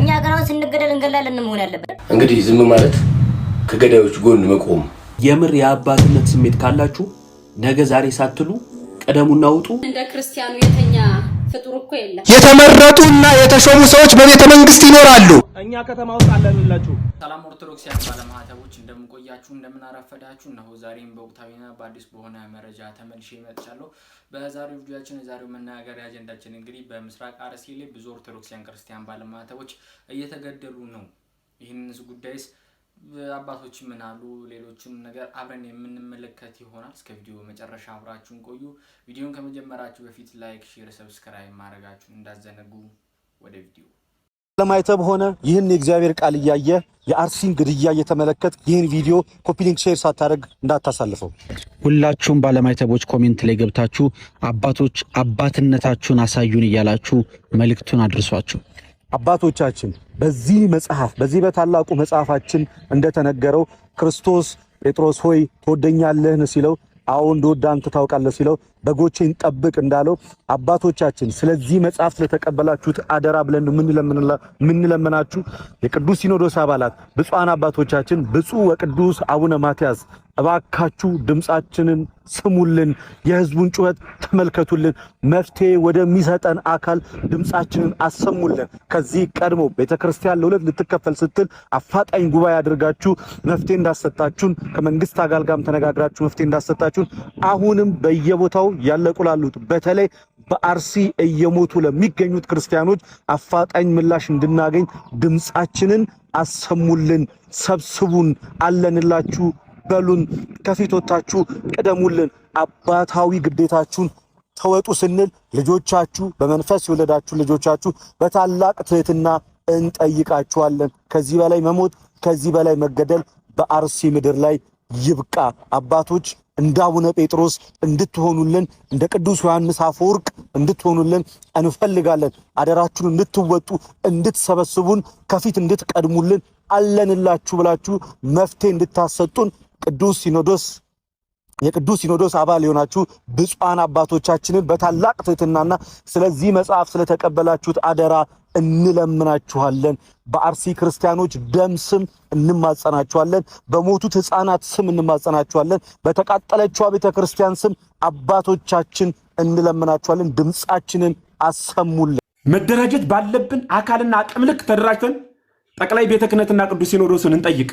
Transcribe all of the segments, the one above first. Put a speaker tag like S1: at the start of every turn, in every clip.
S1: እኛ ጋር ስንገደል እንገላለን መሆን ያለበት።
S2: እንግዲህ ዝም ማለት ከገዳዮች ጎን መቆም።
S3: የምር የአባትነት ስሜት ካላችሁ ነገ ዛሬ ሳትሉ ቀደሙና ውጡ።
S4: እንደ ክርስቲያኑ የተኛ ፍጡር እኮ የለም።
S5: የተመረጡና የተሾሙ ሰዎች በቤተ መንግስት ይኖራሉ።
S6: እኛ ከተማ ውስጥ አለንላችሁ።
S7: ሰላም ኦርቶዶክሳውያን ባለማህተቦች እንደምቆያችሁ እንደምናረፈዳችሁ ነው። ዛሬም በወቅታዊና በአዲስ በሆነ መረጃ ተመልሼ መጥቻለሁ። በዛሬው ቪዲዮአችን የዛሬው መናገሪያ አጀንዳችን እንግዲህ በምስራቅ አርሲ ላይ ብዙ ኦርቶዶክሳውያን ክርስቲያን ባለማህተቦች እየተገደሉ ነው። ይህንስ ጉዳይስ አባቶች ምን አሉ፣ ሌሎችን ነገር አብረን የምንመለከት ይሆናል። እስከ ቪዲዮ መጨረሻ አብራችሁን ቆዩ። ቪዲዮን ከመጀመራችሁ በፊት ላይክ፣ ሼር፣ ሰብስክራይብ ማድረጋችሁን እንዳዘነጉ። ወደ ቪዲዮ
S5: ለማይተብ ሆነ ይህን የእግዚአብሔር ቃል እያየ የአርሲን ግድያ እየተመለከት ይህን ቪዲዮ ኮፒ ሊንክ ሼር ሳታደርግ እንዳታሳልፈው።
S8: ሁላችሁም ባለማይተቦች ኮሜንት ላይ ገብታችሁ አባቶች አባትነታችሁን አሳዩን እያላችሁ መልእክቱን አድርሷቸው።
S5: አባቶቻችን በዚህ መጽሐፍ በዚህ በታላቁ መጽሐፋችን እንደተነገረው ክርስቶስ ጴጥሮስ ሆይ ትወደኛለህን ሲለው አዎ እንደወደ አንተ ታውቃለህ ሲለው በጎቼን ጠብቅ እንዳለው አባቶቻችን ስለዚህ መጽሐፍ ስለተቀበላችሁት አደራ ብለን ምንለምናችሁ የቅዱስ ሲኖዶስ አባላት ብፁዓን አባቶቻችን ብፁዕ ወቅዱስ አቡነ ማትያስ እባካችሁ ድምጻችንን ስሙልን፣ የህዝቡን ጩኸት ተመልከቱልን፣ መፍትሄ ወደሚሰጠን አካል ድምጻችንን አሰሙልን። ከዚህ ቀድሞ ቤተክርስቲያን ለሁለት ልትከፈል ስትል አፋጣኝ ጉባኤ አድርጋችሁ መፍትሄ እንዳሰጣችሁን ከመንግስት አካል ጋርም ተነጋግራችሁ መፍትሄ እንዳሰጣችሁን አሁንም በየቦታው ያለቁ ላሉት በተለይ በአርሲ እየሞቱ ለሚገኙት ክርስቲያኖች አፋጣኝ ምላሽ እንድናገኝ ድምጻችንን አሰሙልን፣ ሰብስቡን፣ አለንላችሁ በሉን፣ ከፊት ወጣችሁ ቀደሙልን፣ አባታዊ ግዴታችሁን ተወጡ ስንል ልጆቻችሁ በመንፈስ የወለዳችሁ ልጆቻችሁ በታላቅ ትህትና እንጠይቃችኋለን። ከዚህ በላይ መሞት፣ ከዚህ በላይ መገደል በአርሲ ምድር ላይ ይብቃ። አባቶች እንደ አቡነ ጴጥሮስ እንድትሆኑልን፣ እንደ ቅዱስ ዮሐንስ አፈወርቅ እንድትሆኑልን እንፈልጋለን። አደራችሁን እንድትወጡ፣ እንድትሰበስቡን፣ ከፊት እንድትቀድሙልን፣ አለንላችሁ ብላችሁ መፍትሄ እንድታሰጡን ቅዱስ ሲኖዶስ የቅዱስ ሲኖዶስ አባል የሆናችሁ ብፁዓን አባቶቻችንን በታላቅ ትህትናና ስለዚህ መጽሐፍ ስለተቀበላችሁት አደራ እንለምናችኋለን። በአርሲ ክርስቲያኖች ደም ስም እንማጸናችኋለን። በሞቱት ሕፃናት ስም እንማጸናችኋለን። በተቃጠለችው ቤተክርስቲያን ስም አባቶቻችን እንለምናችኋለን። ድምጻችንን አሰሙልን።
S6: መደራጀት ባለብን አካልና አቅም ልክ ተደራጅተን ጠቅላይ ቤተ ክህነትና ቅዱስ ሲኖዶስን እንጠይቅ።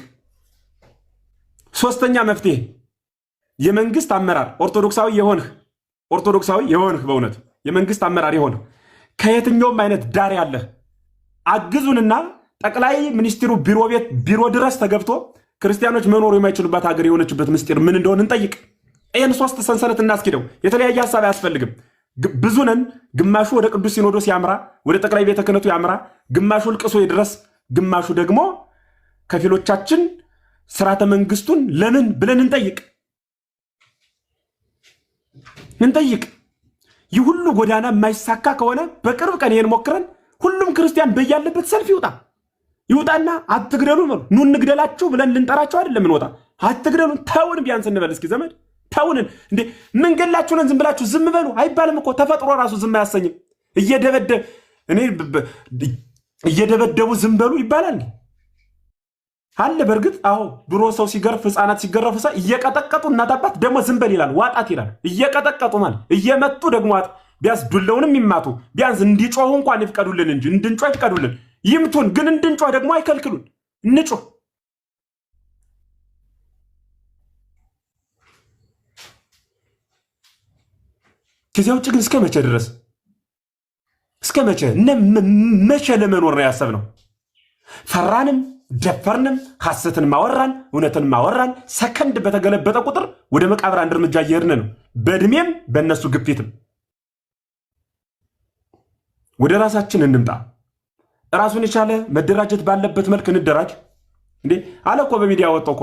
S6: ሶስተኛ መፍትሄ የመንግስት አመራር ኦርቶዶክሳዊ የሆንህ በእውነት የመንግስት አመራር የሆንህ ከየትኛውም አይነት ዳር ያለህ አግዙንና ጠቅላይ ሚኒስትሩ ቢሮ ድረስ ተገብቶ ክርስቲያኖች መኖር የማይችሉባት ሀገር የሆነችበት ምስጢር ምን እንደሆነ እንጠይቅ። ይህን ሶስት ሰንሰለት እናስኪደው። የተለያየ ሀሳብ አያስፈልግም። ብዙ ነን። ግማሹ ወደ ቅዱስ ሲኖዶስ ያምራ፣ ወደ ጠቅላይ ቤተ ክህነቱ ያምራ፣ ግማሹ ልቅሶ ይድረስ፣ ግማሹ ደግሞ ከፊሎቻችን ስርዓተ መንግስቱን ለምን ብለን እንጠይቅ። ይህ ሁሉ ጎዳና የማይሳካ ከሆነ በቅርብ ቀን ይሄን ሞክረን ሁሉም ክርስቲያን በያለበት ሰልፍ ይውጣና አትግደሉ ነው ኑ እንግደላችሁ ብለን ልንጠራቸው አይደለም። እንወጣ አትግደሉ ተውን ቢያንስ እንበል እስኪ ዘመድ ተውንን እንዴ ምን ገላችሁን ዝም ብላችሁ ዝም በሉ አይባልም እኮ ተፈጥሮ ራሱ ዝም አያሰኝም። እየደበደቡ ዝም በሉ ይባላል አለ። በርግጥ አዎ ድሮ ሰው ሲገርፍ ህፃናት ሲገረፉ እየቀጠቀጡ እናት አባት ደግሞ ዝም በል ይላል፣ ዋጣት ይላል። እየቀጠቀጡ ማለት እየመጡ ደግሞ ቢያንስ ዱለውንም ይማቱ፣ ቢያንስ እንዲጮሁ እንኳን ይፍቀዱልን እንጂ እንድንጮህ ይፍቀዱልን። ይምቱን ግን እንድንጮህ ደግሞ አይከልክሉን፣ እንጮህ። ከዚያ ውጭ ግን እስከ መቼ ድረስ መቼ ለመኖር ነው ያሰብነው? ፈራንም ደፈርንም ሐሰትን ማወራን እውነትን ማወራን ሰከንድ በተገለበጠ ቁጥር ወደ መቃብር አንድ እርምጃ እየሄድን ነው። በእድሜም በእነሱ ግፊትም ወደ ራሳችን እንምጣ። ራሱን የቻለ መደራጀት ባለበት መልክ እንደራጅ። እንዴ አለ እኮ በሚዲያ ወጣው እኮ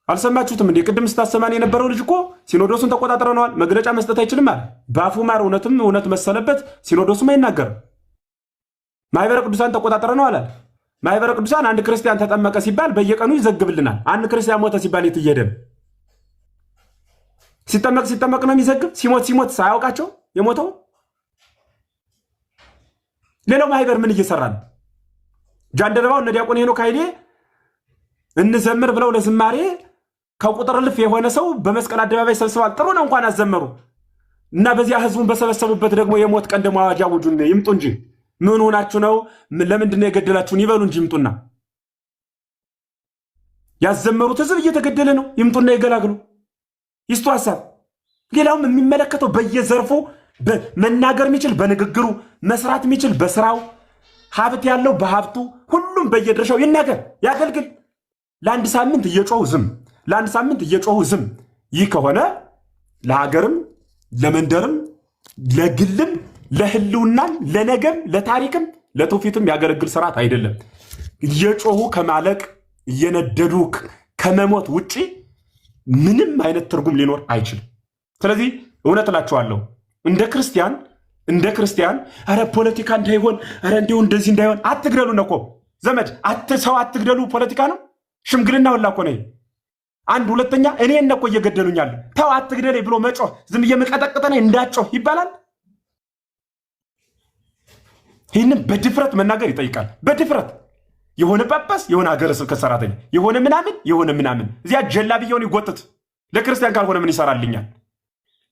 S6: አልሰማችሁትም እንዴ? ቅድም ስታሰማን የነበረው ልጅ እኮ ሲኖዶሱን ተቆጣጥረናል፣ መግለጫ መስጠት አይችልም አለ። በአፉ ማር እውነት መሰለበት፣ ሲኖዶሱም አይናገርም። ማህበረ ቅዱሳን ተቆጣጥረናል አለ። ማህበረ ቅዱሳን አንድ ክርስቲያን ተጠመቀ ሲባል በየቀኑ ይዘግብልናል። አንድ ክርስቲያን ሞተ ሲባል የት እየሄደ ነው? ሲጠመቅ ነው የሚዘግብ። ሲሞት ሳያውቃቸው የሞተው። ሌላው ማህበር ምን እየሰራ ነው? ጃንደረባው እነ ዲያቆን ሄኖክ ኃይሌ እንዘምር ብለው ለዝማሬ ከቁጥር ልፍ የሆነ ሰው በመስቀል አደባባይ ሰብስባል። ጥሩ ነው እንኳን አዘመሩ እና በዚያ ህዝቡን በሰበሰቡበት ደግሞ የሞት ቀን ደግሞ አዋጅ አውጁን ይምጡ እንጂ ምን ሆናችሁ ነው? ለምንድን ነው የገደላችሁን ይበሉ እንጂ ይምጡና ያዘመሩት ህዝብ እየተገደለ ነው። ይምጡና ይገላግሉ። ይስጡ ሐሳብ። ሌላውም የሚመለከተው በየዘርፉ መናገር የሚችል በንግግሩ መስራት የሚችል በስራው ሀብት ያለው በሀብቱ ሁሉም በየድርሻው ይናገር ያገልግል። ለአንድ ሳምንት እየጮሁ ዝም ለአንድ ሳምንት እየጮሁ ዝም። ይህ ከሆነ ለሀገርም ለመንደርም ለግልም ለህልውናም ለነገም ለታሪክም ለትውፊትም ያገለግል ስርዓት አይደለም። እየጮሁ ከማለቅ እየነደዱ ከመሞት ውጪ ምንም አይነት ትርጉም ሊኖር አይችልም። ስለዚህ እውነት እላችኋለሁ እንደ ክርስቲያን አረ ፖለቲካ እንዳይሆን አረ እንዲሁ እንደዚህ እንዳይሆን አትግደሉ ነው እኮ ዘመድ ሰው አትግደሉ ፖለቲካ ነው ሽምግልና ወላ እኮ ነው። አንድ ሁለተኛ እኔ እኮ እየገደሉኛል ተው አትግደለኝ ብሎ መጮህ ዝም እየመቀጠቀጠነ እንዳጮህ ይባላል። ይህንን በድፍረት መናገር ይጠይቃል። በድፍረት የሆነ ጳጳስ የሆነ ሀገረ ስብከት ሰራተኛ የሆነ ምናምን እዚያ ጀላብየውን ይጎትት ለክርስቲያን ካልሆነ ምን ይሰራልኛል?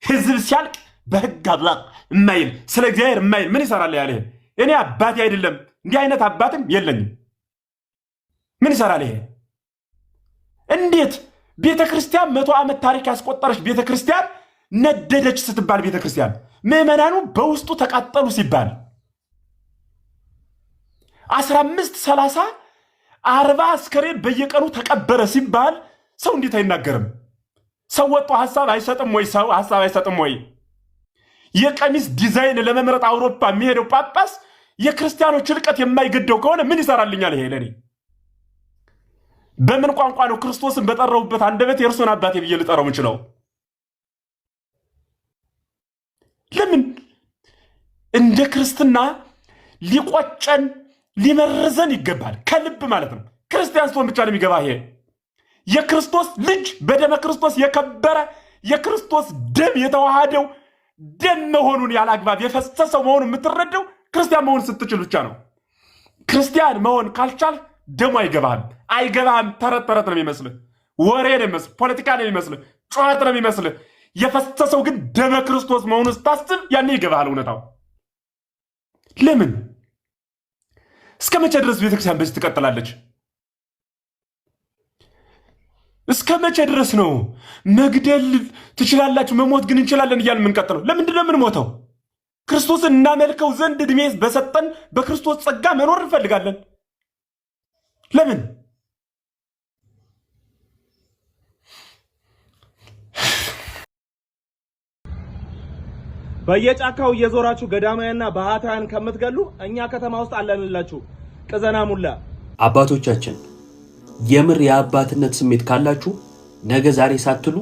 S6: ህዝብ ሲያልቅ በህግ አምላክ የማይል ስለ እግዚአብሔር የማይል ምን ይሰራል ያለ እኔ አባቴ አይደለም እንዲህ አይነት አባትም የለኝም። ምን ይሰራል ይሄ? እንዴት ቤተክርስቲያን 100 ዓመት ታሪክ ያስቆጠረች ቤተክርስቲያን ነደደች ስትባል ቤተክርስቲያን ምዕመናኑ በውስጡ ተቃጠሉ ሲባል 15 30 40 አስከሬን በየቀኑ ተቀበረ ሲባል ሰው እንዴት አይናገርም? ሰው ወጥቶ ሐሳብ አይሰጥም ወይ? ሰው ሐሳብ አይሰጥም ወይ? የቀሚስ ዲዛይን ለመምረጥ አውሮፓ የሚሄደው ጳጳስ የክርስቲያኖች ልቀት የማይገደው ከሆነ ምን ይሰራልኛል ይሄ ለኔ? በምን ቋንቋ ነው ክርስቶስን በጠራውበት አንደበት የእርሱን አባቴ ብዬ ልጠራው ምችለው? ለምን እንደ ክርስትና ሊቆጨን ሊመርዘን ይገባል። ከልብ ማለት ነው። ክርስቲያን ስትሆን ብቻ ነው የሚገባ ይሄ የክርስቶስ ልጅ በደመ ክርስቶስ የከበረ የክርስቶስ ደም የተዋሃደው ደም መሆኑን ያለ አግባብ የፈሰሰው መሆኑን የምትረዳው ክርስቲያን መሆን ስትችል ብቻ ነው። ክርስቲያን መሆን ካልቻል ደሙ አይገባህም። ተረት ነው የሚመስልህ፣ ወሬ ነው የሚመስልህ፣ ፖለቲካ ነው የሚመስልህ፣ ጩኸት ነው የሚመስልህ። የፈሰሰው ግን ደመ ክርስቶስ መሆኑን ስታስብ ያኔ ይገባሃል እውነታው። ለምን እስከ መቼ ድረስ ቤተክርስቲያን በዚህ ትቀጥላለች? እስከ መቼ ድረስ ነው መግደል ትችላላችሁ መሞት ግን እንችላለን እያልን የምንቀጥለው? ለምንድን ነው የምንሞተው? ክርስቶስን እናመልከው ዘንድ ዕድሜ በሰጠን በክርስቶስ ጸጋ መኖር እንፈልጋለን። ለምን
S9: በየጫካው እየዞራችሁ ገዳማውያንና ባህታውያን ከምትገሉ እኛ ከተማ ውስጥ አለንላችሁ። ቅዘና ሙላ
S3: አባቶቻችን የምር የአባትነት ስሜት ካላችሁ ነገ ዛሬ ሳትሉ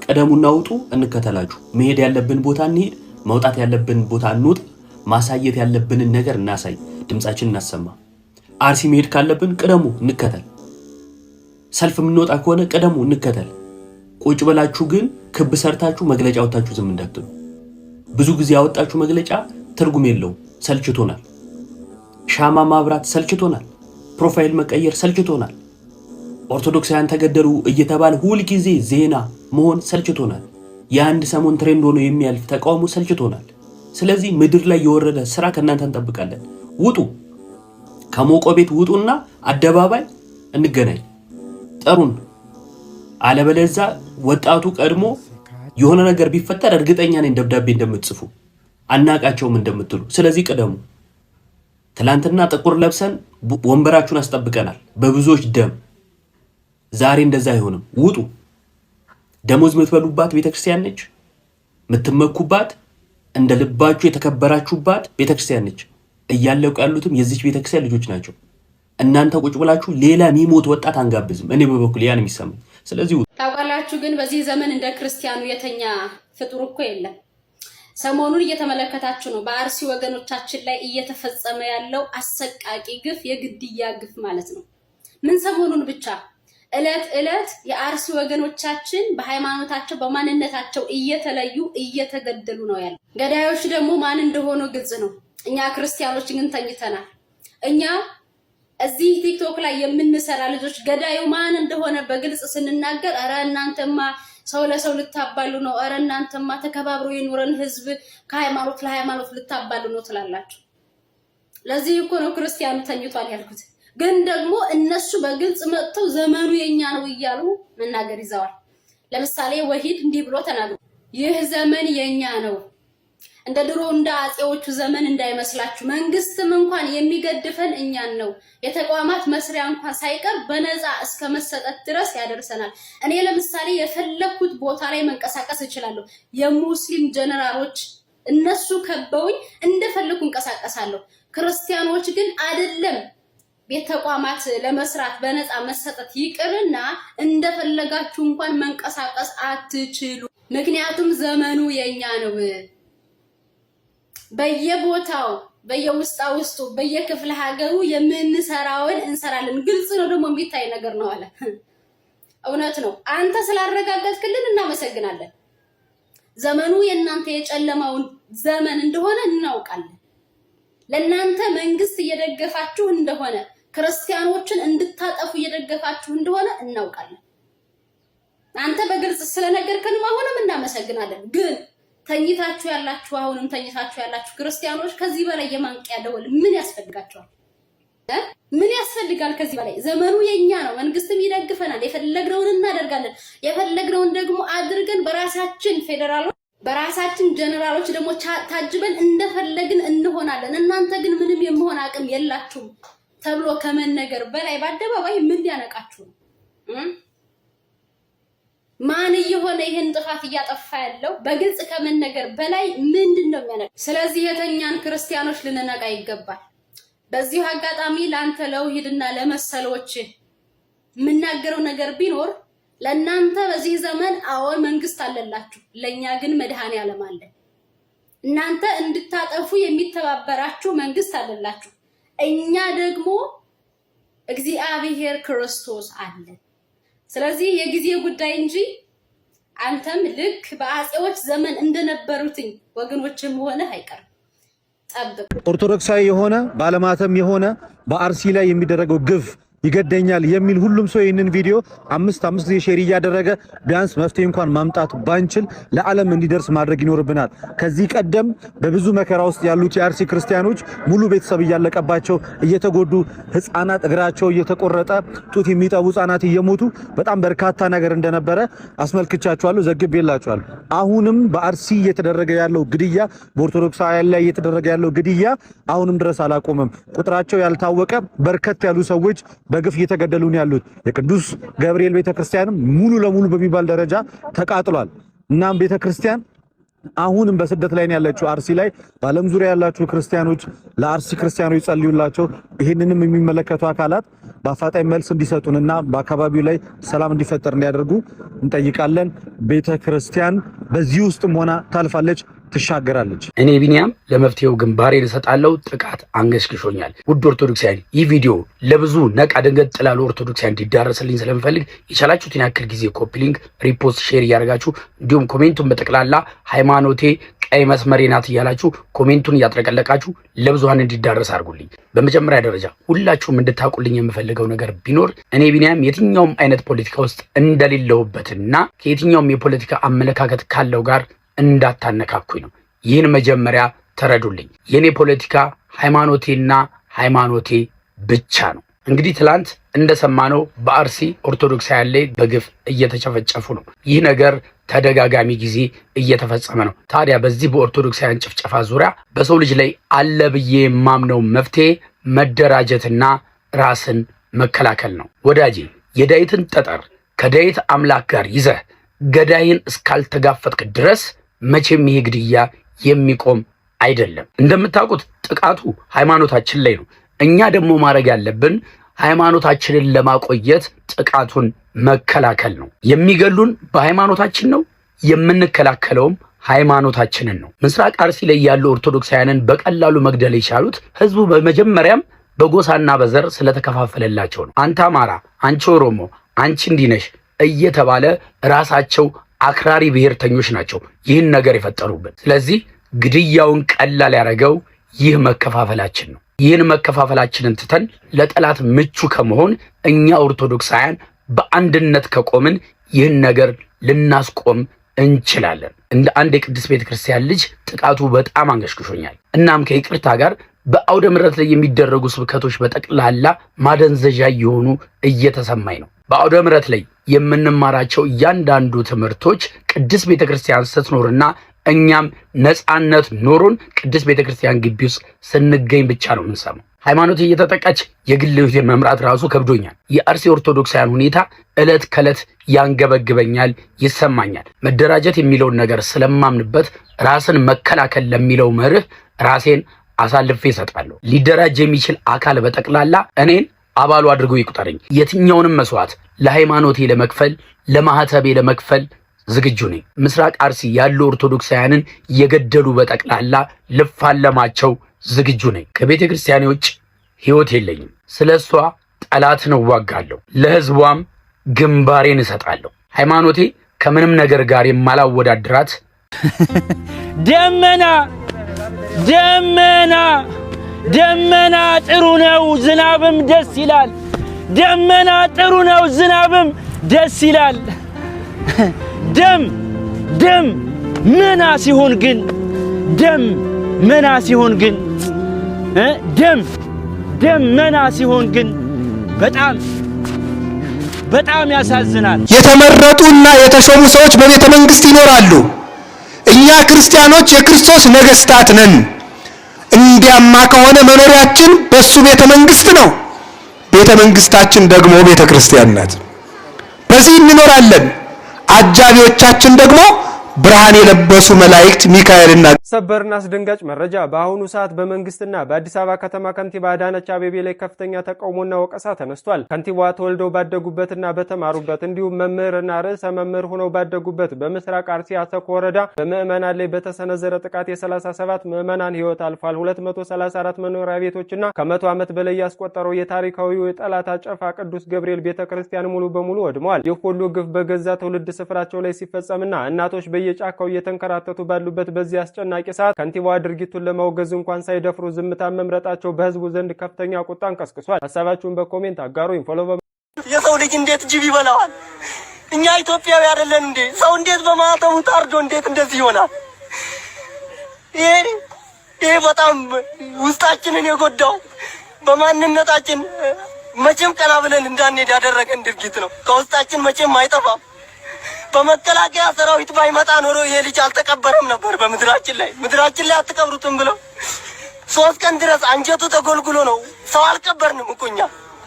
S3: ቀደሙና ውጡ፣ እንከተላችሁ። መሄድ ያለብን ቦታ እንሄድ፣ መውጣት ያለብን ቦታ እንውጣ፣ ማሳየት ያለብንን ነገር እናሳይ፣ ድምጻችን እናሰማ። አርሲ መሄድ ካለብን ቀደሙ እንከተል፣ ሰልፍ የምንወጣ ከሆነ ቀደሙ እንከተል። ቁጭ ብላችሁ ግን ክብ ሰርታችሁ መግለጫ ወጣችሁ ዝም እንዳትሉ። ብዙ ጊዜ ያወጣችሁ መግለጫ ትርጉም የለውም፣ ሰልችቶናል። ሻማ ማብራት ሰልችቶናል፣ ፕሮፋይል መቀየር ሰልችቶናል። ኦርቶዶክሳውያን ተገደሉ እየተባለ ሁሉ ጊዜ ዜና መሆን ሰልችቶናል። የአንድ ሰሞን ትሬንድ ሆኖ የሚያልፍ ተቃውሞ ሰልችቶናል። ስለዚህ ምድር ላይ የወረደ ስራ ከእናንተ እንጠብቃለን። ውጡ፣ ከሞቆ ቤት ውጡና አደባባይ እንገናኝ፣ ጠሩን። አለበለዚያ ወጣቱ ቀድሞ የሆነ ነገር ቢፈጠር እርግጠኛ ነኝ ደብዳቤ እንደምትጽፉ አናቃቸውም እንደምትሉ። ስለዚህ ቀደሙ። ትላንትና ጥቁር ለብሰን ወንበራችሁን አስጠብቀናል በብዙዎች ደም። ዛሬ እንደዛ አይሆንም። ውጡ። ደሞዝ የምትበሉባት ቤተክርስቲያን ነች፣ የምትመኩባት እንደ ልባችሁ የተከበራችሁባት ቤተክርስቲያን ነች። እያለቁ ያሉትም የዚች ቤተክርስቲያን ልጆች ናቸው። እናንተ ቁጭ ብላችሁ ሌላ የሚሞት ወጣት አንጋብዝም። እኔ በበኩል ያን የሚሰማኝ። ስለዚህ
S4: ታውቃላችሁ፣ ግን በዚህ ዘመን እንደ ክርስቲያኑ የተኛ ፍጡር እኮ የለም። ሰሞኑን እየተመለከታችሁ ነው በአርሲ ወገኖቻችን ላይ እየተፈጸመ ያለው አሰቃቂ ግፍ፣ የግድያ ግፍ ማለት ነው። ምን ሰሞኑን ብቻ እለት የአርሲ ወገኖቻችን በሃይማኖታቸው በማንነታቸው እየተለዩ እየተገደሉ ነው ያለው። ገዳዮች ደግሞ ማን እንደሆኑ ግልጽ ነው። እኛ ክርስቲያኖች ግን ተኝተናል። እኛ እዚህ ቲክቶክ ላይ የምንሰራ ልጆች ገዳዩ ማን እንደሆነ በግልጽ ስንናገር አረ እናንተማ ሰው ለሰው ልታባሉ ነው፣ አረ እናንተማ ተከባብሮ የኖረን ህዝብ ከሃይማኖት ለሃይማኖት ልታባሉ ነው ትላላችሁ። ለዚህ እኮ ነው ክርስቲያኑ ተኝቷል ያልኩት። ግን ደግሞ እነሱ በግልጽ መጥተው ዘመኑ የኛ ነው እያሉ መናገር ይዘዋል። ለምሳሌ ወሂድ እንዲህ ብሎ ተናግሮ ይህ ዘመን የኛ ነው፣ እንደ ድሮ እንደ አጼዎቹ ዘመን እንዳይመስላችሁ፣ መንግስትም እንኳን የሚገድፈን እኛን ነው፣ የተቋማት መስሪያ እንኳን ሳይቀር በነፃ እስከ መሰጠት ድረስ ያደርሰናል። እኔ ለምሳሌ የፈለኩት ቦታ ላይ መንቀሳቀስ እችላለሁ። የሙስሊም ጀነራሎች እነሱ ከበውኝ እንደፈለኩ እንቀሳቀሳለሁ። ክርስቲያኖች ግን አይደለም ቤት ተቋማት ለመስራት በነፃ መሰጠት ይቅርና እንደፈለጋችሁ እንኳን መንቀሳቀስ አትችሉ። ምክንያቱም ዘመኑ የኛ ነው። በየቦታው በየውስጡ በየክፍለ ሀገሩ የምንሰራውን እንሰራለን። ግልጽ ነው ደግሞ የሚታይ ነገር ነው አለ። እውነት ነው። አንተ ስላረጋገጥክልን እናመሰግናለን። ዘመኑ የእናንተ የጨለማውን ዘመን እንደሆነ እናውቃለን። ለእናንተ መንግስት እየደገፋችሁ እንደሆነ ክርስቲያኖችን እንድታጠፉ እየደገፋችሁ እንደሆነ እናውቃለን። አንተ በግልጽ ስለነገርከን አሁንም እናመሰግናለን። ግን ተኝታችሁ ያላችሁ ክርስቲያኖች ከዚህ በላይ የማንቂያ ደወል ምን ያስፈልጋቸዋል? ምን ያስፈልጋል ከዚህ በላይ? ዘመኑ የኛ ነው፣ መንግስትም ይደግፈናል፣ የፈለግነውን እናደርጋለን። የፈለግነውን ደግሞ አድርገን በራሳችን ፌደራሎች በራሳችን ጀነራሎች ደግሞ ታጅበን እንደፈለግን እንሆናለን። እናንተ ግን ምንም የመሆን አቅም የላችሁም ተብሎ ከመነገር በላይ በአደባባይ ምን ሊያነቃችሁ ነው? ማን የሆነ ይሄን ጥፋት እያጠፋ ያለው በግልጽ ከመነገር በላይ ምንድነው የሚያነቃ? ስለዚህ የተኛን ክርስቲያኖች ልንነቃ ይገባል። በዚህ አጋጣሚ ላንተ ለውሂድና ለመሰሎች የምናገረው ነገር ቢኖር ለእናንተ በዚህ ዘመን አዎን መንግስት አለላችሁ፣ ለኛ ግን መድኃኔዓለም አለ። እናንተ እንድታጠፉ የሚተባበራችሁ መንግስት አለላችሁ፣ እኛ ደግሞ እግዚአብሔር ክርስቶስ አለ። ስለዚህ የጊዜ ጉዳይ እንጂ አንተም ልክ በአጼዎች ዘመን እንደነበሩትኝ ወገኖችም ሆነ አይቀርም። ጠብቅ።
S5: ኦርቶዶክሳዊ የሆነ ባለማተም የሆነ በአርሲ ላይ የሚደረገው ግፍ ይገደኛል የሚል ሁሉም ሰው ይህንን ቪዲዮ አምስት ጊዜ ሼር እያደረገ ቢያንስ መፍትሄ እንኳን ማምጣት ባንችል ለዓለም እንዲደርስ ማድረግ ይኖርብናል። ከዚህ ቀደም በብዙ መከራ ውስጥ ያሉት የአርሲ ክርስቲያኖች ሙሉ ቤተሰብ እያለቀባቸው እየተጎዱ ህፃናት እግራቸው እየተቆረጠ ጡት የሚጠቡ ህፃናት እየሞቱ በጣም በርካታ ነገር እንደነበረ አስመልክቻችኋለሁ፣ ዘግቤላችኋለሁ። አሁንም በአርሲ እየተደረገ ያለው ግድያ፣ በኦርቶዶክሳውያን ላይ እየተደረገ ያለው ግድያ አሁንም ድረስ አላቆመም። ቁጥራቸው ያልታወቀ በርከት ያሉ ሰዎች በግፍ እየተገደሉ ነው ያሉት። የቅዱስ ገብርኤል ቤተክርስቲያንም ሙሉ ለሙሉ በሚባል ደረጃ ተቃጥሏል። እናም ቤተክርስቲያን አሁንም በስደት ላይ ነው ያለችው። አርሲ ላይ በዓለም ዙሪያ ያላችሁ ክርስቲያኖች ለአርሲ ክርስቲያኖች ጸልዩላቸው። ይሄንንም የሚመለከቱ አካላት በአፋጣኝ መልስ እንዲሰጡንና በአካባቢው ላይ ሰላም እንዲፈጠር እንዲያደርጉ እንጠይቃለን። ቤተክርስቲያን በዚህ ውስጥም ሆና ታልፋለች፣ ትሻገራለች።
S10: እኔ ቢኒያም ለመፍትሄው ግንባሬን እሰጣለሁ። ጥቃት አንገሽግሾኛል። ውድ ኦርቶዶክሳውያን ይህ ቪዲዮ ለብዙ ነቃ ደንገጥ ላሉ ኦርቶዶክሳውያን እንዲዳረስልኝ ስለምፈልግ የቻላችሁትን ያክል ጊዜ ኮፒ ሊንክ፣ ሪፖስት፣ ሼር እያደረጋችሁ እንዲሁም ኮሜንቱን በጠቅላላ ሃይማኖቴ ቀይ መስመሬ ናት እያላችሁ ኮሜንቱን እያጥለቀለቃችሁ ለብዙሃን እንዲዳረስ አድርጉልኝ። በመጀመሪያ ደረጃ ሁላችሁም እንድታውቁልኝ የምፈልገው ነገር ቢኖር እኔ ቢኒያም የትኛውም አይነት ፖለቲካ ውስጥ እንደሌለሁበትና ከየትኛውም የፖለቲካ አመለካከት ካለው ጋር እንዳታነካኩኝ ነው። ይህን መጀመሪያ ተረዱልኝ። የኔ ፖለቲካ ሃይማኖቴና ሃይማኖቴ ብቻ ነው። እንግዲህ ትላንት እንደሰማነው በአርሲ ኦርቶዶክሳውያን ላይ በግፍ እየተጨፈጨፉ ነው። ይህ ነገር ተደጋጋሚ ጊዜ እየተፈጸመ ነው። ታዲያ በዚህ በኦርቶዶክሳውያን ጭፍጨፋ ዙሪያ በሰው ልጅ ላይ አለ ብዬ የማምነው መፍትሄ መደራጀትና ራስን መከላከል ነው። ወዳጄ የዳዊትን ጠጠር ከዳዊት አምላክ ጋር ይዘህ ገዳይን እስካልተጋፈጥክ ድረስ መቼም ይሄ ግድያ የሚቆም አይደለም። እንደምታውቁት ጥቃቱ ሃይማኖታችን ላይ ነው። እኛ ደግሞ ማድረግ ያለብን ሃይማኖታችንን ለማቆየት ጥቃቱን መከላከል ነው። የሚገሉን በሃይማኖታችን ነው፣ የምንከላከለውም ሃይማኖታችንን ነው። ምስራቅ አርሲ ላይ ያሉ ኦርቶዶክሳውያንን በቀላሉ መግደል የቻሉት ህዝቡ በመጀመሪያም በጎሳና በዘር ስለተከፋፈለላቸው ነው። አንተ አማራ፣ አንቺ ኦሮሞ፣ አንቺ እንዲነሽ እየተባለ ራሳቸው አክራሪ ብሔርተኞች ናቸው ይህን ነገር የፈጠሩብን። ስለዚህ ግድያውን ቀላል ያደረገው ይህ መከፋፈላችን ነው። ይህን መከፋፈላችንን ትተን ለጠላት ምቹ ከመሆን እኛ ኦርቶዶክሳውያን በአንድነት ከቆምን ይህን ነገር ልናስቆም እንችላለን። እንደ አንድ የቅድስት ቤተክርስቲያን ልጅ ጥቃቱ በጣም አንገሽግሾኛል። እናም ከይቅርታ ጋር በአውደ ምሕረት ላይ የሚደረጉ ስብከቶች በጠቅላላ ማደንዘዣ የሆኑ እየተሰማኝ ነው። በአውደ ምሕረት ላይ የምንማራቸው እያንዳንዱ ትምህርቶች ቅድስት ቤተክርስቲያን ስትኖርና እኛም ነፃነት ኖሮን ቅድስት ቤተክርስቲያን ግቢ ውስጥ ስንገኝ ብቻ ነው የምንሰማው። ሃይማኖት እየተጠቃች የግል ህይወት መምራት ራሱ ከብዶኛል። የአርሲ ኦርቶዶክሳውያን ሁኔታ ዕለት ከዕለት ያንገበግበኛል፣ ይሰማኛል። መደራጀት የሚለውን ነገር ስለማምንበት ራስን መከላከል ለሚለው መርህ ራሴን አሳልፌ እሰጣለሁ። ሊደራጅ የሚችል አካል በጠቅላላ እኔን አባሉ አድርጎ ይቁጠረኝ። የትኛውንም መስዋዕት ለሃይማኖቴ ለመክፈል ለማህተቤ ለመክፈል ዝግጁ ነኝ። ምስራቅ አርሲ ያሉ ኦርቶዶክሳውያንን የገደሉ በጠቅላላ ልፋለማቸው ዝግጁ ነኝ። ከቤተ ክርስቲያኔ ውጭ ህይወት የለኝም። ስለሷ ጠላትን እዋጋለሁ፣ ለህዝቧም ግንባሬን እሰጣለሁ። ሃይማኖቴ ከምንም ነገር ጋር የማላወዳድራት
S11: ደመና ደመና ደመና ጥሩ ነው፣ ዝናብም ደስ ይላል። ደመና ጥሩ ነው፣ ዝናብም ደስ ይላል። ደም ደም መና ሲሆን ግን ደም መና ሲሆን ግን ደም ደም መና ሲሆን ግን በጣም ያሳዝናል።
S12: የተመረጡና የተሾሙ ሰዎች በቤተ መንግስት ይኖራሉ። እኛ ክርስቲያኖች የክርስቶስ ነገስታት ነን። እንዲያማ ከሆነ መኖሪያችን በሱ ቤተ መንግስት ነው። ቤተ መንግስታችን ደግሞ ቤተ ክርስቲያን ናት። በዚህ እንኖራለን። አጃቢዎቻችን ደግሞ ብርሃን የለበሱ መላእክት ሚካኤልና
S13: ሰበርና አስደንጋጭ መረጃ። በአሁኑ ሰዓት በመንግስትና በአዲስ አበባ ከተማ ከንቲባ አዳነች አቤቤ ላይ ከፍተኛ ተቃውሞና ወቀሳ ተነስቷል። ከንቲባዋ ተወልደው ባደጉበትና በተማሩበት እንዲሁም መምህርና ርዕሰ መምህር ሆነው ባደጉበት በምስራቅ አርሲ አሰኮ ወረዳ በምዕመናን ላይ በተሰነዘረ ጥቃት የ37 ምዕመናን ህይወት አልፏል። 234 መኖሪያ ቤቶችና ከ100 ዓመት በላይ ያስቆጠረው የታሪካዊው የጠላት አጨፋ ቅዱስ ገብርኤል ቤተክርስቲያን ሙሉ በሙሉ ወድመዋል። ይህ ሁሉ ግፍ በገዛ ትውልድ ስፍራቸው ላይ ሲፈጸምና እናቶች በየጫካው እየተንከራተቱ ባሉበት በዚህ አስጨናቂ ሰዓት ከንቲባዋ ድርጊቱን ለማውገዝ እንኳን ሳይደፍሩ ዝምታ መምረጣቸው በህዝቡ ዘንድ ከፍተኛ ቁጣን ቀስቅሷል። ሐሳባችሁን በኮሜንት አጋሩኝ። ፎሎ
S14: የሰው ልጅ እንዴት ጅብ ይበላዋል? እኛ ኢትዮጵያዊ አይደለን እንዴ? ሰው እንዴት በማተቡ ታርዶ እንዴት እንደዚህ ይሆናል? ይሄ በጣም ውስጣችንን የጎዳው በማንነታችን መቼም ቀና ብለን እንዳንሄድ ያደረገን ድርጊት ነው። ከውስጣችን መቼም አይጠፋም። በመከላከያ ሰራዊት ባይመጣ ኖሮ ይሄ ልጅ አልተቀበረም ነበር። በምድራችን ላይ አትቀብሩትም ብለው 3 ቀን ድረስ አንጀቱ ተጎልጉሎ ነው። ሰው አልቀበርንም እኮ እኛ።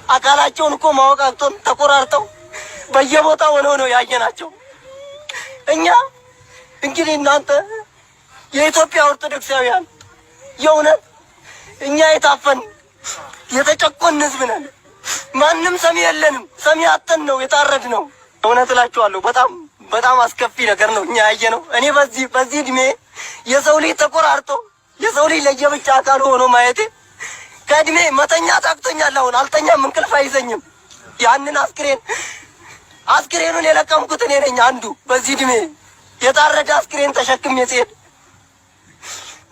S14: አካላቸውን እኮ ማወቅ አቅቶን ተቆራርጠው በየቦታው ሆነው ነው ያየናቸው። እኛ እንግዲህ እናንተ የኢትዮጵያ ኦርቶዶክሳውያን የእውነት እኛ የታፈን የተጨቆን ህዝብ ነን። ማንም ሰሚ የለንም። ሰሚ አጥተን ነው የታረድ ነው። እውነት እላችኋለሁ በጣም አስከፊ ነገር ነው እኛ ያየነው። እኔ በዚህ እድሜ የሰው ልጅ ተቆራርጦ የሰው ልጅ ለየብቻ አካል ሆኖ ማየቴ ከእድሜ መተኛ ታክቶኛል። አሁን አልተኛም፣ እንቅልፍ አይዘኝም። ያንን አስክሬኑን የለቀምኩት እኔ ነኝ አንዱ። በዚህ እድሜ የታረደ አስክሬን ተሸክሜ ስሄድ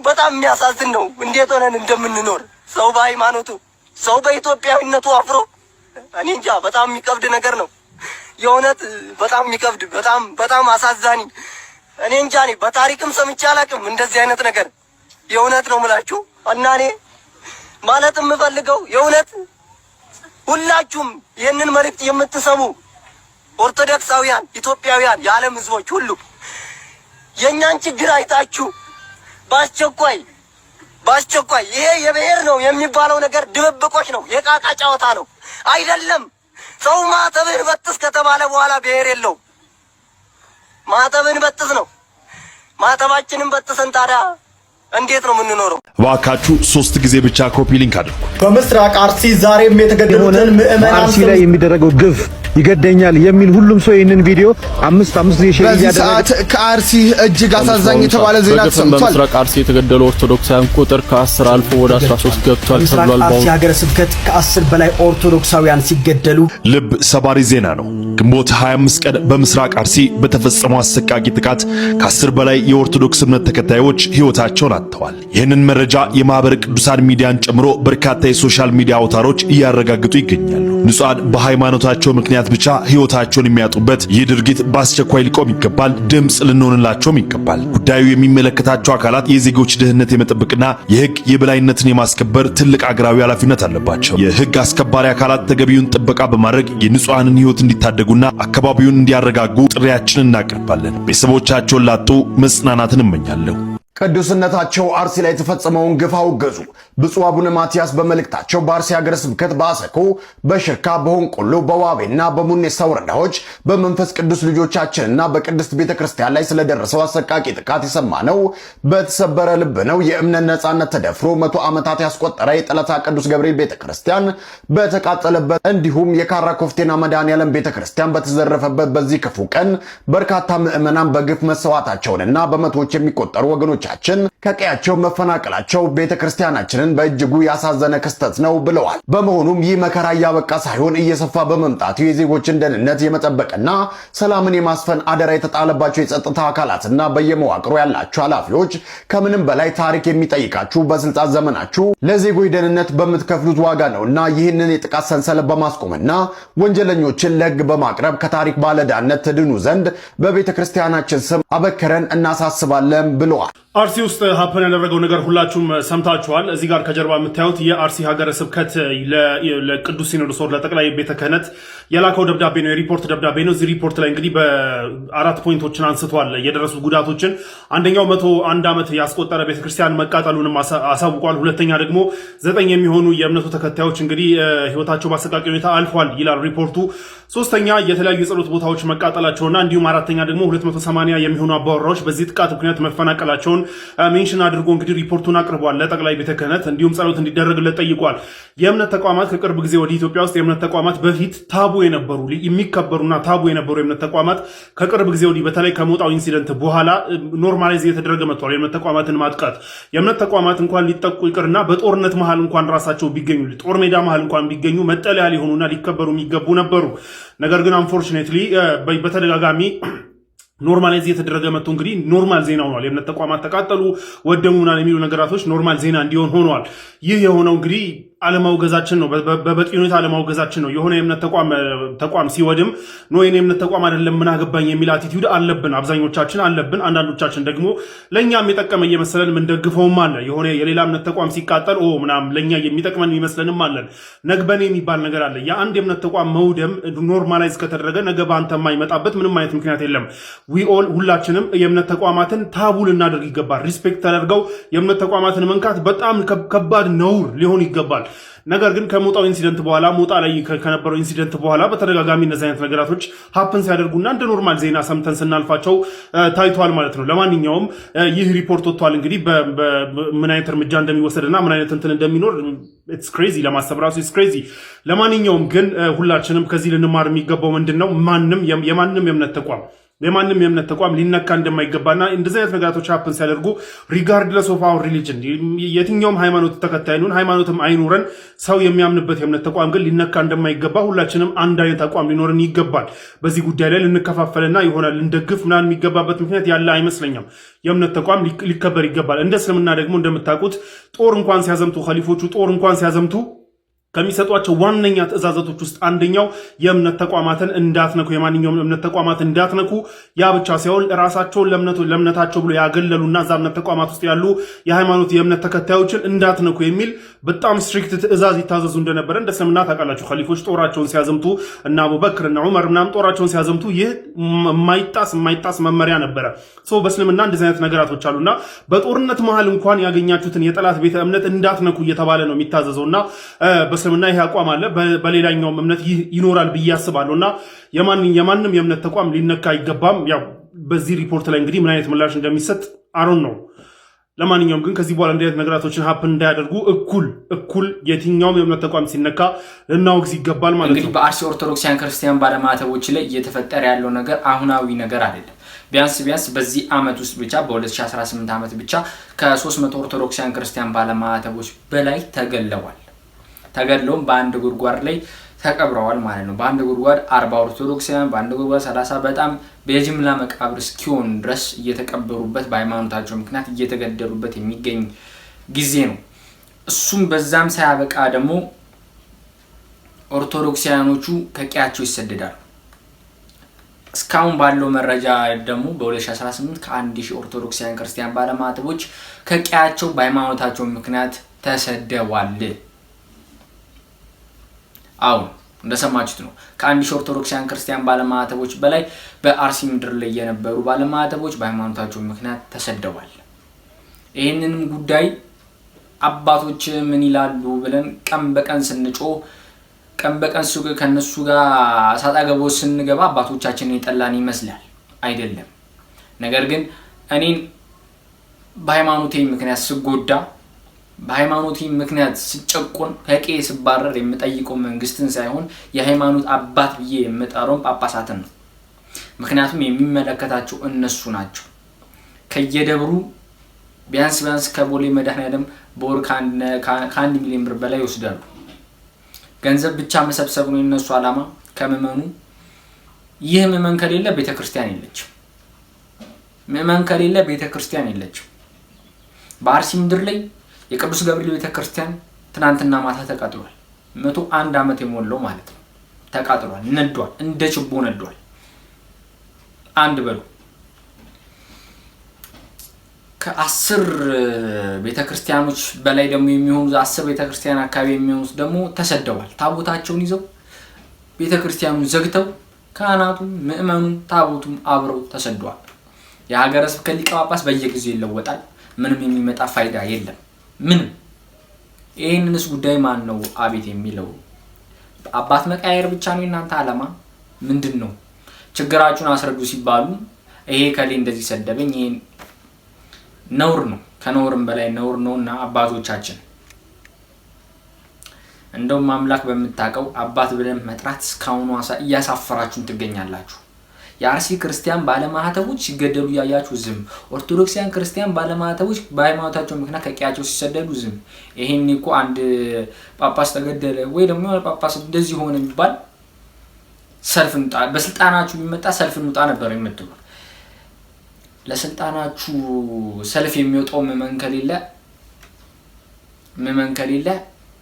S14: በጣም የሚያሳዝን ነው። እንዴት ሆነን እንደምንኖር ሰው በሃይማኖቱ ሰው በኢትዮጵያዊነቱ አፍሮ እኔ እንጃ። በጣም የሚከብድ ነገር ነው የእውነት በጣም የሚከብድ በጣም አሳዛኝ። እኔ እንጃ በታሪክም ሰምቼ አላውቅም እንደዚህ አይነት ነገር። የእውነት ነው የምላችሁ እና እኔ ማለት የምፈልገው የእውነት ሁላችሁም ይህንን መልእክት የምትሰሙ ኦርቶዶክሳውያን ኢትዮጵያውያን፣ የዓለም ህዝቦች ሁሉ የእኛን ችግር አይታችሁ በአስቸኳይ ይሄ የብሔር ነው የሚባለው ነገር ድብብቆች ነው፣ የቃቃ ጨዋታ ነው አይደለም። ሰው ማተብን በጥስ ከተባለ በኋላ ብሔር የለው። ማተብን በጥስ ነው። ማተባችንን በጥሰን ታዲያ እንዴት ነው የምንኖረው?
S15: እባካችሁ 3 ጊዜ ብቻ ኮፒ ሊንክ አድርጉ።
S16: በምስራቅ አርሲ ዛሬም የተገደሉትን ምዕመናን
S5: አርሲ ላይ የሚደረገው ግፍ ይገደኛል የሚል ሁሉም ሰው ይህንን ቪዲዮ አምስት ጊዜ ሼር
S16: በዚህ ሰዓት ከአርሲ እጅግ አሳዛኝ የተባለ ዜና ተሰምቷል።
S17: በምስራቅ አርሲ የተገደሉ ኦርቶዶክሳውያን ቁጥር ከ10 አልፎ ወደ 13 ገብቷል ተብሏል።
S18: አርሲ ሀገረ ስብከት ከ10 በላይ ኦርቶዶክሳውያን ሲገደሉ
S15: ልብ ሰባሪ ዜና ነው። ግንቦት 25 ቀን በምስራቅ አርሲ በተፈጸመው አሰቃቂ ጥቃት ከ10 በላይ የኦርቶዶክስ እምነት ተከታዮች ሕይወታቸውን አጥተዋል። ይህንን መረጃ የማህበረ ቅዱሳን ሚዲያን ጨምሮ በርካታ የሶሻል ሚዲያ አውታሮች እያረጋግጡ ይገኛሉ። ንጹሃን በሃይማኖታቸው ምክንያት ብቻ ሕይወታቸውን የሚያጡበት ይህ ድርጊት በአስቸኳይ ሊቆም ይገባል። ድምጽ ልንሆንላቸውም ይገባል። ጉዳዩ የሚመለከታቸው አካላት የዜጎች ደህንነት የመጠበቅና የህግ የበላይነትን የማስከበር ትልቅ አገራዊ ኃላፊነት አለባቸው። የህግ አስከባሪ አካላት ተገቢውን ጥበቃ በማድረግ የንጹሃንን ሕይወት እንዲታደጉና አካባቢውን እንዲያረጋጉ ጥሪያችንን እናቀርባለን። ቤተሰቦቻቸውን ላጡ መጽናናትን እመኛለሁ።
S16: ቅዱስነታቸው አርሲ ላይ የተፈጸመውን ግፍ አወገዙ። ብፁዕ አቡነ ማትያስ በመልእክታቸው በአርሲ ሀገረ ስብከት በአሰኮ፣ በሽርካ፣ በሆንቆሎ፣ በዋቤና በሙኔሳ ወረዳዎች በመንፈስ ቅዱስ ልጆቻችንና በቅድስት ቤተክርስቲያን ላይ ስለደረሰው አሰቃቂ ጥቃት የሰማነው በተሰበረ ልብ ነው። የእምነት ነጻነት ተደፍሮ 100 ዓመታት ያስቆጠረ የጠለታ ቅዱስ ገብርኤል ቤተክርስቲያን በተቃጠለበት እንዲሁም የካራ ኮፍቴና መድኃኔዓለም ቤተክርስቲያን በተዘረፈበት በዚህ ክፉ ቀን በርካታ ምዕመናን በግፍ መሰዋታቸውንና በመቶዎች የሚቆጠሩ ወገኖች ከቀያቸው መፈናቀላቸው ቤተክርስቲያናችንን በእጅጉ ያሳዘነ ክስተት ነው ብለዋል። በመሆኑም ይህ መከራ ያበቃ ሳይሆን እየሰፋ በመምጣቱ የዜጎችን ደህንነት የመጠበቅና ሰላምን የማስፈን አደራ የተጣለባቸው የጸጥታ አካላትና በየመዋቅሩ ያላችሁ ኃላፊዎች ከምንም በላይ ታሪክ የሚጠይቃችሁ በስልጣን ዘመናችሁ ለዜጎች ደህንነት በምትከፍሉት ዋጋ ነውና ይህንን የጥቃት ሰንሰለት በማስቆምና ወንጀለኞችን ለሕግ በማቅረብ ከታሪክ ባለዕዳነት ትድኑ ዘንድ በቤተክርስቲያናችን ስም አበክረን እናሳስባለን ብለዋል።
S6: አርሲ ውስጥ ሀፕን ያደረገው ነገር ሁላችሁም ሰምታችኋል። እዚህ ጋር ከጀርባ የምታዩት የአርሲ ሀገረ ስብከት ለቅዱስ ሲኖዶስ ለጠቅላይ ቤተ ክህነት የላከው ደብዳቤ ነው፣ የሪፖርት ደብዳቤ ነው። እዚህ ሪፖርት ላይ እንግዲህ በ4 ፖይንቶችን አንስቷል የደረሱ ጉዳቶችን። አንደኛው 101 ዓመት ያስቆጠረ ቤተክርስቲያን መቃጠሉንም አሳውቋል። ሁለተኛ ደግሞ 9 የሚሆኑ የእምነቱ ተከታዮች እንግዲህ ህይወታቸው በአሰቃቂ ሁኔታ አልፏል ይላል ሪፖርቱ። ሶስተኛ የተለያዩ የጸሎት ቦታዎች መቃጠላቸውና እንዲሁም አራተኛ ደግሞ 280 የሚሆኑ አባወራዎች በዚህ ጥቃት ምክንያት መፈናቀላቸውን ሜንሽን አድርጎ እንግዲህ ሪፖርቱን አቅርቧል ለጠቅላይ ቤተ ክህነት። እንዲሁም ጸሎት እንዲደረግለት ጠይቋል። የእምነት ተቋማት ከቅርብ ጊዜ ወደ ኢትዮጵያ ውስጥ የእምነት ተቋማት በፊት ታቡ የነበሩ የሚከበሩና ታቡ የነበሩ የእምነት ተቋማት ከቅርብ ጊዜ ወዲህ በተለይ ከሞጣው ኢንሲደንት በኋላ ኖርማላይዝ እየተደረገ መጥቷል። የእምነት ተቋማትን ማጥቃት የእምነት ተቋማት እንኳን ሊጠቁ ይቅርና በጦርነት መሃል እንኳን ራሳቸው ቢገኙ ጦር ሜዳ መሃል እንኳን ቢገኙ መጠለያ ሊሆኑና ሊከበሩ የሚገቡ ነበሩ። ነገር ግን አንፎርቹኔትሊ በተደጋጋሚ ኖርማላይዝ እየተደረገ መጥቶ እንግዲህ ኖርማል ዜና ሆኗል። የእምነት ተቋማት ተቃጠሉ፣ ወደሙናል የሚሉ ነገራቶች ኖርማል ዜና እንዲሆን ሆኗል። ይህ የሆነው እንግዲህ አለማውገዛችን ነው። በበቂ ሁኔታ አለማውገዛችን ነው። የሆነ የእምነት ተቋም ሲወድም ነው የኔ የእምነት ተቋም አይደለም ምን አገባኝ የሚል አቲቲዩድ አለብን፣ አብዛኞቻችን አለብን። አንዳንዶቻችን ደግሞ ለኛም የጠቀመ እየመሰለን ምንደግፈውም አለ። የሆነ የሌላ እምነት ተቋም ሲቃጠል ምናምን ለኛ የሚጠቅመን ይመስለንም አለን። ነግበኔ የሚባል ነገር አለ። የአንድ የእምነት ተቋም መውደም ኖርማላይዝ ከተደረገ ነገ በአንተ የማይመጣበት ምንም አይነት ምክንያት የለም። ሁላችንም የእምነት ተቋማትን ታቡ ልናደርግ ይገባል። ሪስፔክት ተደርገው የእምነት ተቋማትን መንካት በጣም ከባድ ነውር ሊሆን ይገባል። ነገር ግን ከሞጣው ኢንሲደንት በኋላ ሞጣ ላይ ከነበረው ኢንሲደንት በኋላ በተደጋጋሚ እነዚህ አይነት ነገራቶች ሀፕን ሲያደርጉና እንደ ኖርማል ዜና ሰምተን ስናልፋቸው ታይቷል ማለት ነው። ለማንኛውም ይህ ሪፖርት ወጥቷል። እንግዲህ ምን አይነት እርምጃ እንደሚወሰድና ምን አይነት እንትን እንደሚኖር ኢትስ ክሬዚ፣ ለማሰብ ራሱ ኢትስ ክሬዚ። ለማንኛውም ግን ሁላችንም ከዚህ ልንማር የሚገባው ምንድነው የማንም የእምነት ተቋም ሊነካ እንደማይገባና እንደዚህ አይነት ነገራቶች ሀፕን ሲያደርጉ ሪጋርድለስ ኦፍ አወር ሪሊጅን የትኛውም ሃይማኖት ተከታይ ነን ሃይማኖትም አይኖረን ሰው የሚያምንበት የእምነት ተቋም ግን ሊነካ እንደማይገባ ሁላችንም አንድ አይነት አቋም ሊኖርን ይገባል። በዚህ ጉዳይ ላይ ልንከፋፈልና ይሆናል ልንደግፍ ምናምን የሚገባበት ምክንያት ያለ አይመስለኝም። የእምነት ተቋም ሊከበር ይገባል። እንደ እስልምና ደግሞ እንደምታውቁት ጦር እንኳን ሲያዘምቱ ኸሊፎቹ ጦር እንኳን ሲያዘምቱ ከሚሰጧቸው ዋነኛ ትእዛዛቶች ውስጥ አንደኛው የእምነት ተቋማትን እንዳትነኩ፣ የማንኛውም እምነት ተቋማት እንዳትነኩ፣ ያ ብቻ ሳይሆን ራሳቸውን ለእምነታቸው ብሎ ያገለሉና እዛ እምነት ተቋማት ውስጥ ያሉ የእምነት ተከታዮችን እንዳትነኩ የሚል በጣም ስትሪክት ትእዛዝ ይታዘዙ እንደነበረ እንደ እስልምና ታውቃላችሁ። ኸሊፎች ጦራቸውን ሲያዘምቱ እና አቡበክር እና ዑመር ምናምን ጦራቸውን ሲያዘምቱ ይህ የማይጣስ መመሪያ ነበረ። በእስልምና እንደዚህ አይነት ነገራቶች አሉና በጦርነት መሃል እንኳን ያገኛችሁትን የጠላት ቤተ እምነት እንዳትነኩ እየተባለ ነው የሚታዘዘውና በእስልምና ይህ አቋም አለ። በሌላኛውም እምነት ይህ ይኖራል ብዬ አስባለሁና የማንም የእምነት ተቋም ሊነካ አይገባም። ያው በዚህ ሪፖርት ላይ እንግዲህ ምን አይነት ምላሽ እንደሚሰጥ አሮን ነው። ለማንኛውም ግን ከዚህ በኋላ እንዲህ ነገራቶችን ሀፕን እንዳያደርጉ እኩል የትኛውም የእምነት ተቋም ሲነካ ልናወግዝ ይገባል ማለት ነው።
S7: እንግዲህ በአርሲ ኦርቶዶክሳውያን ክርስቲያን ባለማተቦች ላይ እየተፈጠረ ያለው ነገር አሁናዊ ነገር አይደለም። ቢያንስ በዚህ አመት ውስጥ ብቻ በ2018 አመት ብቻ ከ300 ኦርቶዶክሳውያን ክርስቲያን ባለማተቦች በላይ ተገድለውም በአንድ ጉድጓድ ላይ ተቀብረዋል ማለት ነው። በአንድ ጉድጓድ 40 ኦርቶዶክሳውያን፣ በአንድ ጉድጓድ 30 በጣም በጅምላ መቃብር እስኪሆን ድረስ እየተቀበሩበት በሃይማኖታቸው ምክንያት እየተገደሉበት የሚገኝ ጊዜ ነው። እሱም በዛም ሳያበቃ ደግሞ ኦርቶዶክሳውያኖቹ ከቀያቸው ይሰደዳሉ። እስካሁን ባለው መረጃ ደግሞ በ2018 ከ1000 ኦርቶዶክሳውያን ክርስቲያን ባለማተቦች ከቀያቸው በሃይማኖታቸው ምክንያት ተሰደዋል። አሁን እንደሰማችሁት ነው። ከ1000 ኦርቶዶክሳውያን ክርስቲያን ባለማተቦች በላይ በአርሲ ምድር ላይ የነበሩ ባለማተቦች በሃይማኖታቸው ምክንያት ተሰደዋል። ይህንንም ጉዳይ አባቶች ምን ይላሉ ብለን ቀን በቀን ስንጮህ ከነሱ ጋር ሳጣገቦ ስንገባ አባቶቻችንን የጠላን ይመስላል። አይደለም። ነገር ግን እኔን በሃይማኖቴ ምክንያት ስጎዳ በሃይማኖቴ ምክንያት ስጨቆን ከቄ ስባረር የምጠይቀው መንግስትን ሳይሆን የሃይማኖት አባት ብዬ የምጠራው ጳጳሳትን ነው። ምክንያቱም የሚመለከታቸው እነሱ ናቸው። ከየደብሩ ቢያንስ ከቦሌ መድኃኔዓለም በወር ከ1 ሚሊዮን ብር በላይ ይወስዳሉ። ገንዘብ ብቻ መሰብሰብ ነው የነሱ ዓላማ ከመመኑ። ይህ መመን ከሌለ ቤተክርስቲያን የለችም። መመን ከሌለ ቤተክርስቲያን የለችም። በአርሲ ምድር ላይ የቅዱስ ገብርኤል ቤተክርስቲያን ትናንትና ማታ ተቃጥሏል። 101 አመት የሞላው ማለት ነው። ተቃጥሏል፣ ነዷል፣ እንደ ችቦ ነዷል። አንድ በሉ ከ10 ቤተክርስቲያኖች በላይ ደግሞ የሚሆኑ 10 ቤተክርስቲያን አካባቢ የሚሆኑት ደግሞ ተሰደዋል። ታቦታቸውን ይዘው ቤተክርስቲያኑን ዘግተው ካህናቱ፣ ምእመኑ፣ ታቦቱም አብረው ተሰደዋል። የሀገረ ስብከት ሊቀ ጳጳስ በየጊዜው ይለወጣል። ምንም የሚመጣ ፋይዳ የለም። ምንም። ይሄንንስ ጉዳይ ማን ነው አቤት የሚለው? አባት መቃየር ብቻ ነው እናንተ ዓላማ ምንድነው? ችግራችሁን አስረዱ ሲባሉ ይሄ ከሌ እንደዚህ ሰደበኝ ይሄ ነውር ነው። ከነውርም በላይ ነውር ነውና አባቶቻችን እንደውም አምላክ በመታቀው አባት ብለን መጥራት እስካሁን እያሳፈራችሁን ትገኛላችሁ። የአርሲ ክርስቲያን ባለማህተቦች ሲገደሉ ያያችሁ ዝም፣ ኦርቶዶክሳውያን ክርስቲያን ባለማህተቦች በሃይማኖታቸው ምክንያት ከቀያቸው ሲሰደዱ ዝም። ይሄን እኮ አንድ ጳጳስ ተገደለ ወይ ደግሞ ጳጳስ እንደዚህ ሆነ የሚባል ሰልፍ እንጣ በስልጣናችሁ ቢመጣ ሰልፍ እንጣ ነበር የምትሉ። ለስልጣናችሁ ሰልፍ የሚወጣው መመን ከሌለ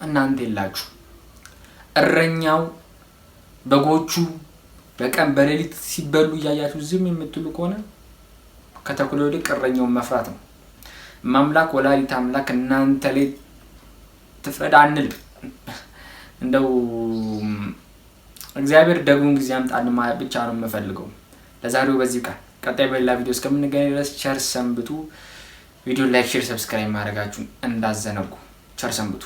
S7: እናንተ የላችሁ። እረኛው በጎቹ በቀን በሌሊት ሲበሉ ያያችሁ ዝም የምትሉ ከሆነ ከተኩለው ልክ እረኛውን መፍራት ነው። ማምላክ ወላዲተ አምላክ እናንተ ላይ ትፍረድ አንል። እንደው እግዚአብሔር ደግሞን ጊዜ አምጣልን ማለት ብቻ ነው የምፈልገው። ለዛሬው በዚህ ቀጣይ በሌላ ቪዲዮ እስከምንገናኝ ድረስ ቸር ሰንብቱ። ቪዲዮ ላይክ፣ ሼር፣ ሰብስክራይብ ማድረጋችሁን እንዳዘነጉ። ቸር ሰንብቱ።